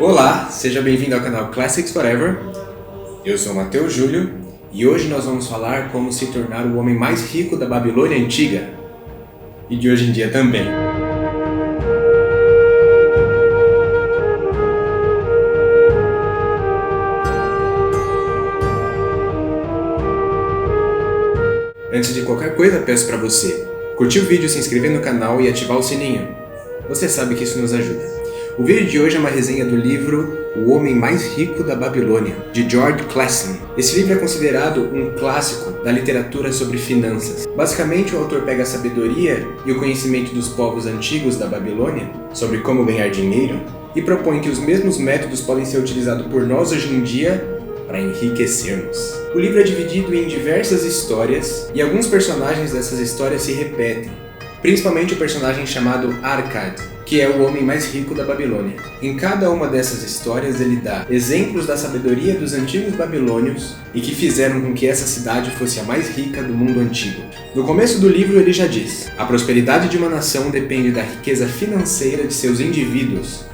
Olá, seja bem-vindo ao canal Classics Forever. Eu sou Matheus Júlio e hoje nós vamos falar como se tornar o homem mais rico da Babilônia Antiga e de hoje em dia também. Antes de qualquer coisa, peço para você curtir o vídeo, se inscrever no canal e ativar o sininho. Você sabe que isso nos ajuda. O vídeo de hoje é uma resenha do livro O Homem Mais Rico da Babilônia, de George Clason. Esse livro é considerado um clássico da literatura sobre finanças. Basicamente, o autor pega a sabedoria e o conhecimento dos povos antigos da Babilônia sobre como ganhar dinheiro e propõe que os mesmos métodos podem ser utilizados por nós hoje em dia para enriquecermos. O livro é dividido em diversas histórias e alguns personagens dessas histórias se repetem, principalmente o personagem chamado Arkad, que é o homem mais rico da Babilônia. Em cada uma dessas histórias ele dá exemplos da sabedoria dos antigos babilônios e que fizeram com que essa cidade fosse a mais rica do mundo antigo. No começo do livro ele já diz: a prosperidade de uma nação depende da riqueza financeira de seus indivíduos.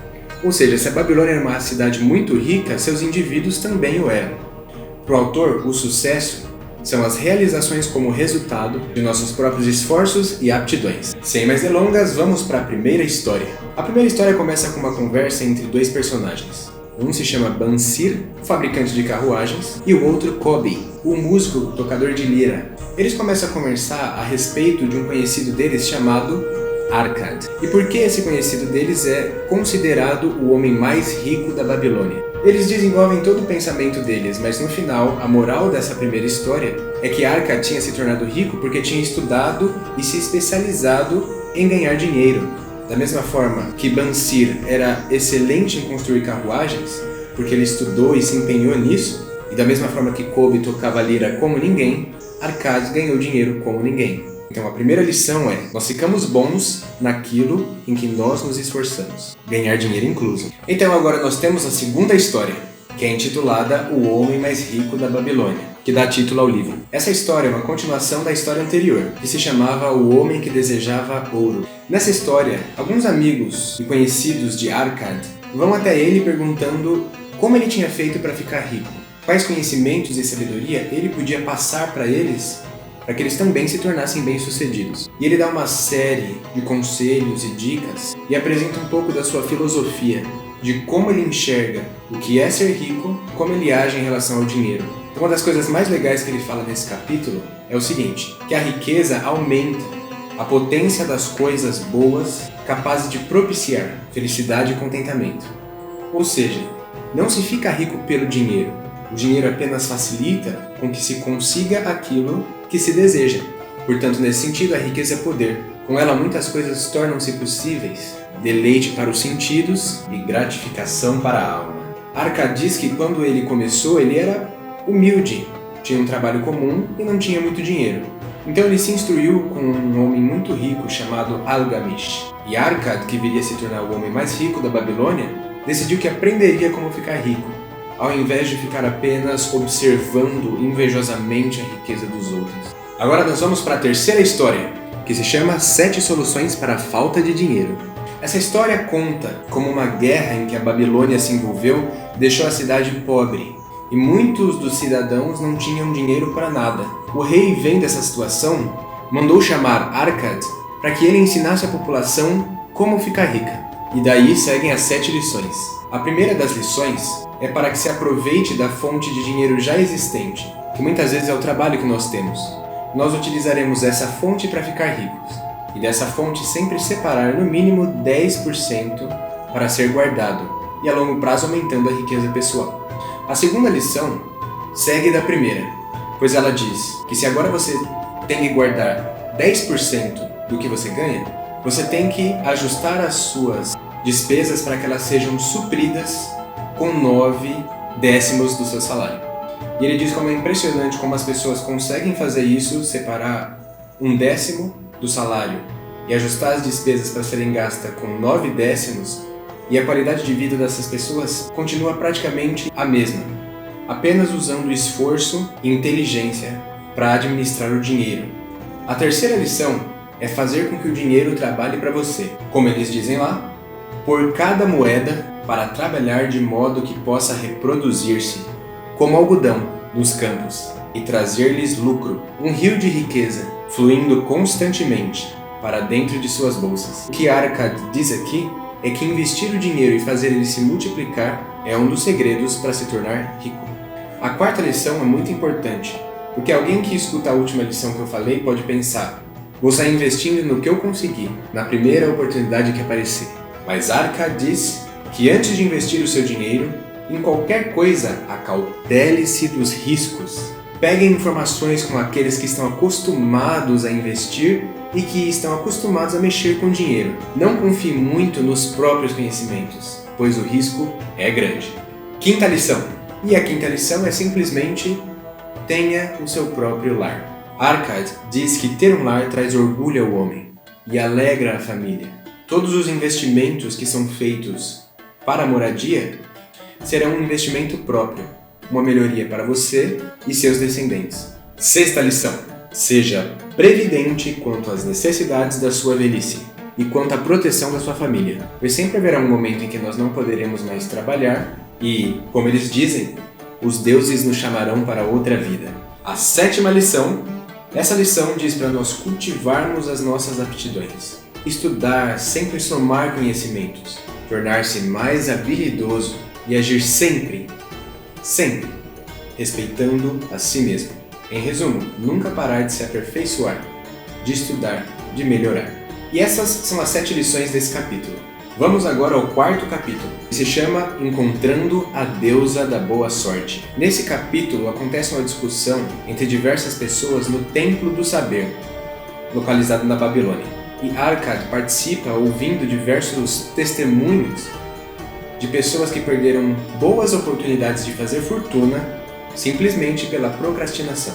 Ou seja, se a Babilônia era uma cidade muito rica, seus indivíduos também o eram. Para o autor, o sucesso são as realizações como resultado de nossos próprios esforços e aptidões. Sem mais delongas, vamos para a primeira história. A primeira história começa com uma conversa entre dois personagens. Um se chama Bansir, fabricante de carruagens, e o outro Kobi, o músico tocador de lira. Eles começam a conversar a respeito de um conhecido deles chamado Arkad. E por que esse conhecido deles é considerado o homem mais rico da Babilônia? Eles desenvolvem todo o pensamento deles, mas no final, a moral dessa primeira história é que Arkad tinha se tornado rico porque tinha estudado e se especializado em ganhar dinheiro. Da mesma forma que Bansir era excelente em construir carruagens, porque ele estudou e se empenhou nisso, e da mesma forma que Kobi tocava lira como ninguém, Arkad ganhou dinheiro como ninguém. Então a primeira lição é: nós ficamos bons naquilo em que nós nos esforçamos, ganhar dinheiro incluso. Então agora nós temos a segunda história, que é intitulada O Homem Mais Rico da Babilônia, que dá título ao livro. Essa história é uma continuação da história anterior, que se chamava O Homem que Desejava Ouro. Nessa história, alguns amigos e conhecidos de Arkad vão até ele perguntando como ele tinha feito para ficar rico, quais conhecimentos e sabedoria ele podia passar para eles para que eles também se tornassem bem-sucedidos. E ele dá uma série de conselhos e dicas e apresenta um pouco da sua filosofia, de como ele enxerga o que é ser rico, como ele age em relação ao dinheiro. Uma das coisas mais legais que ele fala nesse capítulo é o seguinte: que a riqueza aumenta a potência das coisas boas capazes de propiciar felicidade e contentamento. Ou seja, não se fica rico pelo dinheiro. O dinheiro apenas facilita com que se consiga aquilo que se deseja. Portanto, nesse sentido, a riqueza é poder. Com ela, muitas coisas tornam-se possíveis. Deleite para os sentidos e gratificação para a alma. Arkad diz que quando ele começou, ele era humilde, tinha um trabalho comum e não tinha muito dinheiro. Então ele se instruiu com um homem muito rico chamado Algamish. E Arkad, que viria a se tornar o homem mais rico da Babilônia, decidiu que aprenderia como ficar rico, ao invés de ficar apenas observando invejosamente a riqueza dos outros. Agora nós vamos para a terceira história, que se chama 7 Soluções para a Falta de Dinheiro. Essa história conta como uma guerra em que a Babilônia se envolveu deixou a cidade pobre, e muitos dos cidadãos não tinham dinheiro para nada. O rei, vendo essa situação, mandou chamar Arkad para que ele ensinasse a população como ficar rica. E daí seguem as 7 lições. A primeira das lições é para que se aproveite da fonte de dinheiro já existente, que muitas vezes é o trabalho que nós temos. Nós utilizaremos essa fonte para ficar ricos, e dessa fonte sempre separar no mínimo 10% para ser guardado, e a longo prazo aumentando a riqueza pessoal. A segunda lição segue da primeira, pois ela diz que se agora você tem que guardar 10% do que você ganha, você tem que ajustar as suas despesas para que elas sejam supridas com 9/10 do seu salário. E ele diz como é impressionante como as pessoas conseguem fazer isso, separar 1/10 do salário e ajustar as despesas para serem gastas com 9/10, e a qualidade de vida dessas pessoas continua praticamente a mesma, apenas usando esforço e inteligência para administrar o dinheiro. A terceira lição é fazer com que o dinheiro trabalhe para você. Como eles dizem lá, por cada moeda para trabalhar de modo que possa reproduzir-se, como algodão, nos campos, e trazer-lhes lucro, um rio de riqueza, fluindo constantemente para dentro de suas bolsas. O que Arcad diz aqui é que investir o dinheiro e fazer ele se multiplicar é um dos segredos para se tornar rico. A quarta lição é muito importante, porque alguém que escuta a última lição que eu falei pode pensar: vou sair investindo no que eu conseguir, na primeira oportunidade que aparecer. Mas Arcad diz que antes de investir o seu dinheiro, em qualquer coisa, acautele-se dos riscos. Pegue informações com aqueles que estão acostumados a investir e que estão acostumados a mexer com dinheiro. Não confie muito nos próprios conhecimentos, pois o risco é grande. Quinta lição. E a quinta lição é simplesmente: tenha o seu próprio lar. Arcad diz que ter um lar traz orgulho ao homem e alegra a família. Todos os investimentos que são feitos para a moradia serão um investimento próprio, uma melhoria para você e seus descendentes. Sexta lição: seja previdente quanto às necessidades da sua velhice e quanto à proteção da sua família, pois sempre haverá um momento em que nós não poderemos mais trabalhar e, como eles dizem, os deuses nos chamarão para outra vida. A sétima lição: essa lição diz para nós cultivarmos as nossas aptidões, estudar, sempre somar conhecimentos, tornar-se mais habilidoso e agir sempre, respeitando a si mesmo. Em resumo, nunca parar de se aperfeiçoar, de estudar, de melhorar. E essas são as 7 lições desse capítulo. Vamos agora ao quarto capítulo, que se chama Encontrando a Deusa da Boa Sorte. Nesse capítulo acontece uma discussão entre diversas pessoas no Templo do Saber, localizado na Babilônia. E Arcad participa ouvindo diversos testemunhos de pessoas que perderam boas oportunidades de fazer fortuna simplesmente pela procrastinação.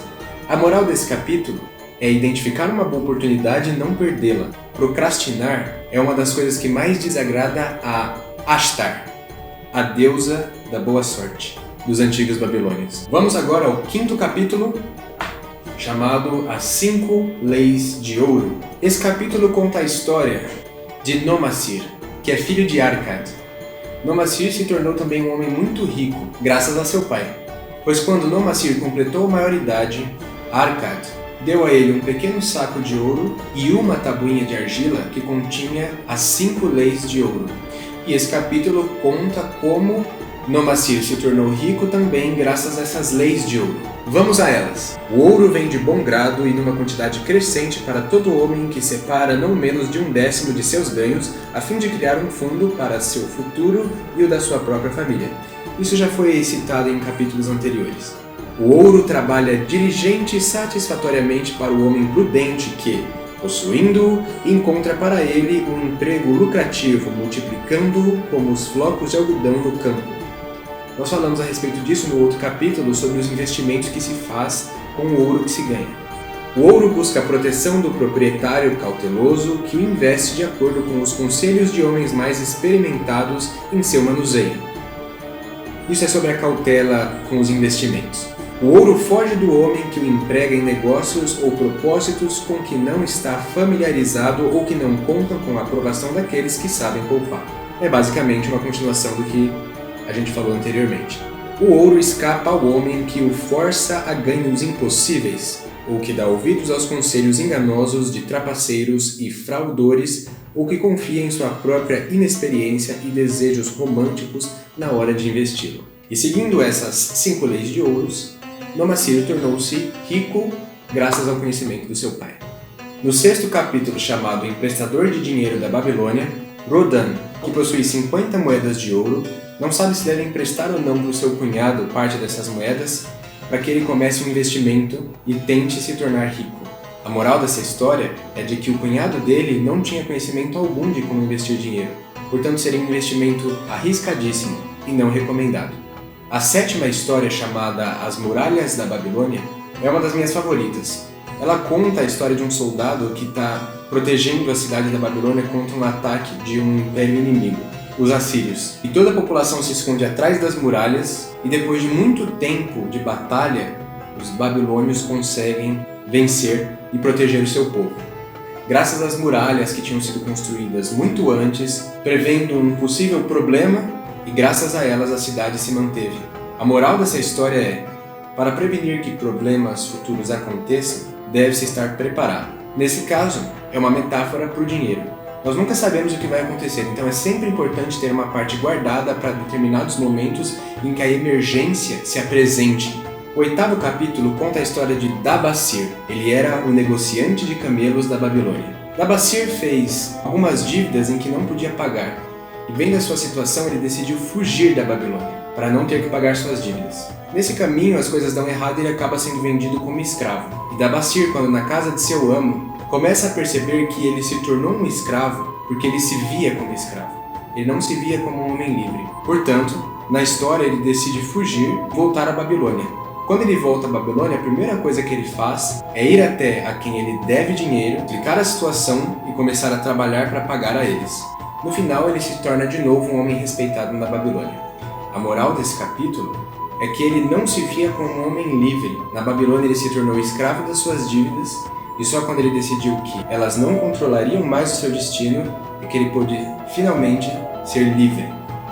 A moral desse capítulo é identificar uma boa oportunidade e não perdê-la. Procrastinar é uma das coisas que mais desagrada a Ashtar, a deusa da boa sorte dos antigos babilônios. Vamos agora ao quinto capítulo, chamado As 5 Leis de Ouro. Esse capítulo conta a história de Nomasir, que é filho de Arcad. Nomasir se tornou também um homem muito rico, graças a seu pai, pois quando Nomasir completou a maioridade, Arcad deu a ele um pequeno saco de ouro e uma tabuinha de argila que continha as 5 leis de ouro. E esse capítulo conta como Nomasir se tornou rico também graças a essas leis de ouro. Vamos a elas. O ouro vem de bom grado e numa quantidade crescente para todo homem que separa não menos de 1/10 de seus ganhos, a fim de criar um fundo para seu futuro e o da sua própria família. Isso já foi citado em capítulos anteriores. O ouro trabalha diligente e satisfatoriamente para o homem prudente que, possuindo-o, encontra para ele um emprego lucrativo, multiplicando-o como os flocos de algodão no campo. Nós falamos a respeito disso no outro capítulo sobre os investimentos que se faz com o ouro que se ganha. O ouro busca a proteção do proprietário cauteloso que o investe de acordo com os conselhos de homens mais experimentados em seu manuseio. Isso é sobre a cautela com os investimentos. O ouro foge do homem que o emprega em negócios ou propósitos com que não está familiarizado ou que não contam com a aprovação daqueles que sabem poupar. É basicamente uma continuação do que a gente falou anteriormente. O ouro escapa ao homem que o força a ganhos impossíveis, ou que dá ouvidos aos conselhos enganosos de trapaceiros e fraudores, ou que confia em sua própria inexperiência e desejos românticos na hora de investi-lo. E seguindo essas 5 leis de ouros, Nomasir tornou-se rico graças ao conhecimento do seu pai. No 6º capítulo, chamado Emprestador de Dinheiro da Babilônia, Rodan, que possui 50 moedas de ouro, não sabe se deve emprestar ou não para o seu cunhado parte dessas moedas para que ele comece um investimento e tente se tornar rico. A moral dessa história é de que o cunhado dele não tinha conhecimento algum de como investir dinheiro, portanto seria um investimento arriscadíssimo e não recomendado. A 7ª história, chamada As Muralhas da Babilônia, é uma das minhas favoritas. Ela conta a história de um soldado que está protegendo a cidade da Babilônia contra um ataque de um império inimigo, os assírios. E toda a população se esconde atrás das muralhas e depois de muito tempo de batalha, os babilônios conseguem vencer e proteger o seu povo. Graças às muralhas que tinham sido construídas muito antes, prevendo um possível problema, e graças a elas a cidade se manteve. A moral dessa história é: para prevenir que problemas futuros aconteçam, deve-se estar preparado. Nesse caso, é uma metáfora para o dinheiro. Nós nunca sabemos o que vai acontecer, então é sempre importante ter uma parte guardada para determinados momentos em que a emergência se apresente. O 8º capítulo conta a história de Dabasir. Ele era o negociante de camelos da Babilônia. Dabasir fez algumas dívidas em que não podia pagar, e vendo a sua situação, ele decidiu fugir da Babilônia, para não ter que pagar suas dívidas. Nesse caminho, as coisas dão errado e ele acaba sendo vendido como escravo. E Dabasir, quando na casa de seu amo, começa a perceber que ele se tornou um escravo porque ele se via como escravo. Ele não se via como um homem livre. Portanto, na história ele decide fugir e voltar à Babilônia. Quando ele volta à Babilônia, a primeira coisa que ele faz é ir até a quem ele deve dinheiro, explicar a situação e começar a trabalhar para pagar a eles. No final, ele se torna de novo um homem respeitado na Babilônia. A moral desse capítulo é que ele não se via como um homem livre. Na Babilônia ele se tornou escravo das suas dívidas, e só quando ele decidiu que elas não controlariam mais o seu destino é que ele pôde finalmente ser livre.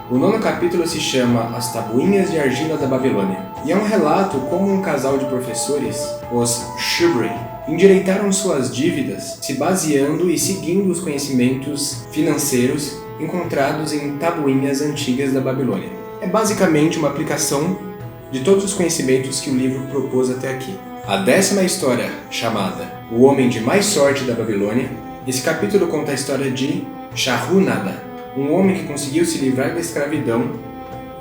O 9º capítulo se chama As Tabuinhas de Argila da Babilônia, e é um relato como um casal de professores, os Shubri, endireitaram suas dívidas se baseando e seguindo os conhecimentos financeiros encontrados em tabuinhas antigas da Babilônia. É basicamente uma aplicação de todos os conhecimentos que o livro propôs até aqui. A 10ª história, chamada O Homem de Mais Sorte da Babilônia, esse capítulo conta a história de Shahunada, um homem que conseguiu se livrar da escravidão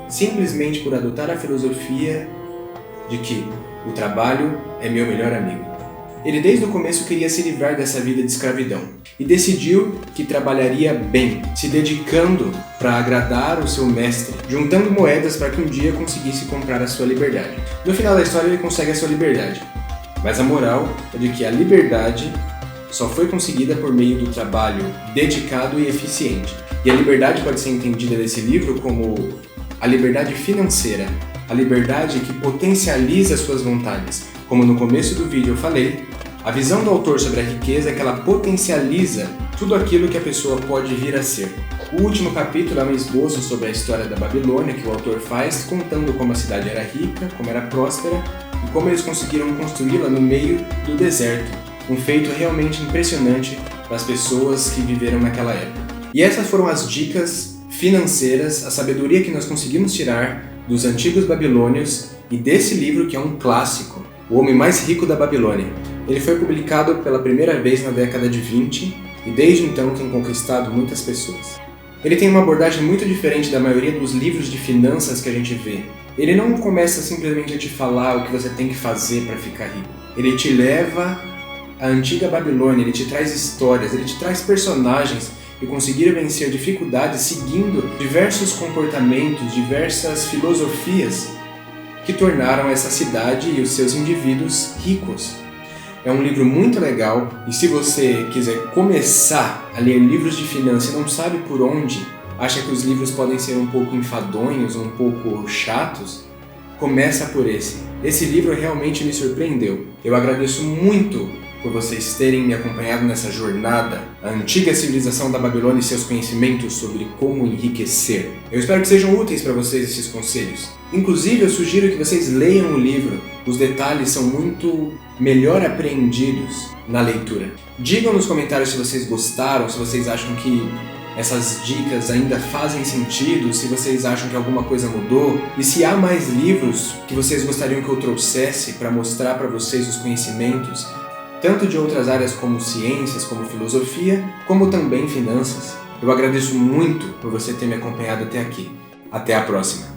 simplesmente por adotar a filosofia de que o trabalho é meu melhor amigo. Ele desde o começo queria se livrar dessa vida de escravidão e decidiu que trabalharia bem, se dedicando para agradar o seu mestre, juntando moedas para que um dia conseguisse comprar a sua liberdade. No final da história ele consegue a sua liberdade, mas a moral é de que a liberdade só foi conseguida por meio do trabalho dedicado e eficiente. E a liberdade pode ser entendida nesse livro como a liberdade financeira, a liberdade que potencializa suas vontades. Como no começo do vídeo eu falei, a visão do autor sobre a riqueza é que ela potencializa tudo aquilo que a pessoa pode vir a ser. O último capítulo é um esboço sobre a história da Babilônia que o autor faz, contando como a cidade era rica, como era próspera e como eles conseguiram construí-la no meio do deserto. Um feito realmente impressionante para as pessoas que viveram naquela época. E essas foram as dicas financeiras, a sabedoria que nós conseguimos tirar dos antigos babilônios e desse livro que é um clássico, O Homem Mais Rico da Babilônia. Ele foi publicado pela primeira vez na década de 20 e desde então tem conquistado muitas pessoas. Ele tem uma abordagem muito diferente da maioria dos livros de finanças que a gente vê. Ele não começa simplesmente a te falar o que você tem que fazer para ficar rico. Ele te leva à antiga Babilônia, ele te traz histórias, ele te traz personagens que conseguiram vencer dificuldades seguindo diversos comportamentos, diversas filosofias que tornaram essa cidade e os seus indivíduos ricos. É um livro muito legal e se você quiser começar a ler livros de finanças e não sabe por onde, acha que os livros podem ser um pouco enfadonhos, um pouco chatos, começa por esse. Esse livro realmente me surpreendeu. Eu agradeço muito por vocês terem me acompanhado nessa jornada, a antiga civilização da Babilônia e seus conhecimentos sobre como enriquecer. Eu espero que sejam úteis para vocês esses conselhos. Inclusive, eu sugiro que vocês leiam o livro. Os detalhes são muito melhor apreendidos na leitura. Digam nos comentários se vocês gostaram, se vocês acham que essas dicas ainda fazem sentido, se vocês acham que alguma coisa mudou e se há mais livros que vocês gostariam que eu trouxesse para mostrar para vocês os conhecimentos tanto de outras áreas como ciências, como filosofia, como também finanças. Eu agradeço muito por você ter me acompanhado até aqui. Até a próxima!